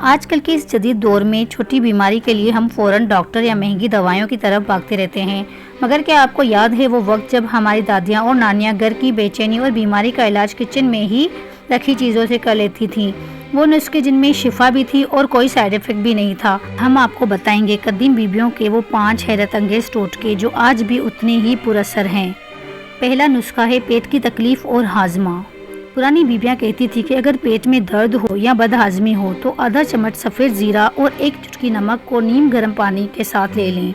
آج کل کے اس جدید دور میں چھوٹی بیماری کے لیے ہم فوراً ڈاکٹر یا مہنگی دوائیوں کی طرف بھاگتے رہتے ہیں، مگر کیا آپ کو یاد ہے وہ وقت جب ہماری دادیاں اور نانیاں گھر کی بے چینی اور بیماری کا علاج کچن میں ہی رکھی چیزوں سے کر لیتی تھیں؟ وہ نسخے جن میں شفا بھی تھی اور کوئی سائیڈ ایفیکٹ بھی نہیں تھا۔ ہم آپ کو بتائیں گے قدیم بیبیوں کے وہ 5 حیرت انگیز ٹوٹکے جو آج بھی اتنے ہی پر اثر ہیں۔ پہلا نسخہ ہے پیٹ کی تکلیف اور ہاضمہ۔ پرانی بیبیاں کہتی تھی کہ اگر پیٹ میں درد ہو یا بد ہاضمی ہو تو آدھا چمچ سفید زیرہ اور 1 چٹکی نمک کو نیم گرم پانی کے ساتھ لے لیں۔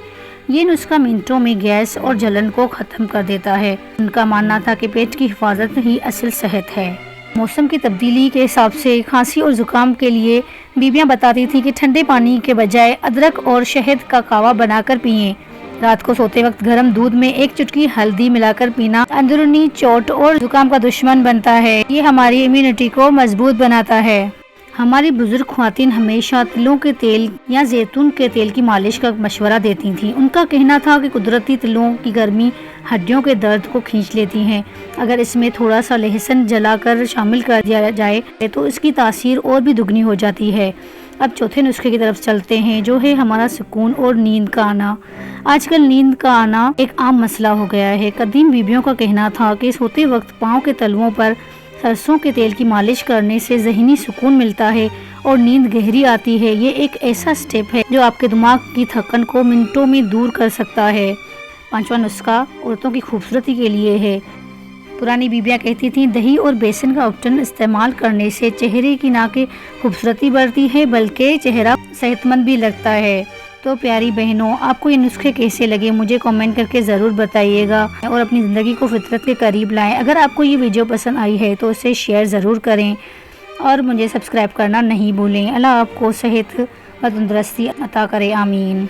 یہ نسخہ منٹوں میں گیس اور جلن کو ختم کر دیتا ہے۔ ان کا ماننا تھا کہ پیٹ کی حفاظت ہی اصل صحت ہے۔ موسم کی تبدیلی کے حساب سے کھانسی اور زکام کے لیے بیبیاں بتاتی تھیں کہ ٹھنڈے پانی کے بجائے ادرک اور شہد کا کہوہ بنا کر پئیں۔ رات کو سوتے وقت گرم دودھ میں 1 چٹکی ہلدی ملا کر پینا اندرونی چوٹ اور زکام کا دشمن بنتا ہے۔ یہ ہماری امیونٹی کو مضبوط بناتا ہے۔ ہماری بزرگ خواتین ہمیشہ تلوں کے تیل یا زیتون کے تیل کی مالش کا مشورہ دیتی تھیں۔ ان کا کہنا تھا کہ قدرتی تلوں کی گرمی ہڈیوں کے درد کو کھینچ لیتی ہے۔ اگر اس میں تھوڑا سا لہسن جلا کر شامل کر دیا جائے تو اس کی تاثیر اور بھی دگنی ہو جاتی ہے۔ اب چوتھے نسخے کی طرف چلتے ہیں جو ہے ہمارا سکون اور نیند کا آنا۔ آج کل نیند کا آنا ایک عام مسئلہ ہو گیا ہے۔ قدیم بیبیوں کا کہنا تھا کہ سوتے وقت پاؤں کے تلوؤں پر سرسوں کے تیل کی مالش کرنے سے ذہنی سکون ملتا ہے اور نیند گہری آتی ہے۔ یہ ایک ایسا سٹیپ ہے جو آپ کے دماغ کی تھکن کو منٹوں میں دور کر سکتا ہے۔ 5واں نسخہ عورتوں کی خوبصورتی کے لیے ہے۔ پرانی بیبیاں کہتی تھیں دہی اور بیسن کا اپٹن استعمال کرنے سے چہرے کی نہ کہ خوبصورتی بڑھتی ہے بلکہ چہرہ صحت مند بھی لگتا ہے۔ تو پیاری بہنوں، آپ کو یہ نسخے کیسے لگے مجھے کامنٹ کر کے ضرور بتائیے گا اور اپنی زندگی کو فطرت کے قریب لائیں۔ اگر آپ کو یہ ویڈیو پسند آئی ہے تو اسے شیئر ضرور کریں اور مجھے سبسکرائب کرنا نہیں بھولیں۔ اللہ آپ کو صحت و تندرستی عطا کرے، آمین۔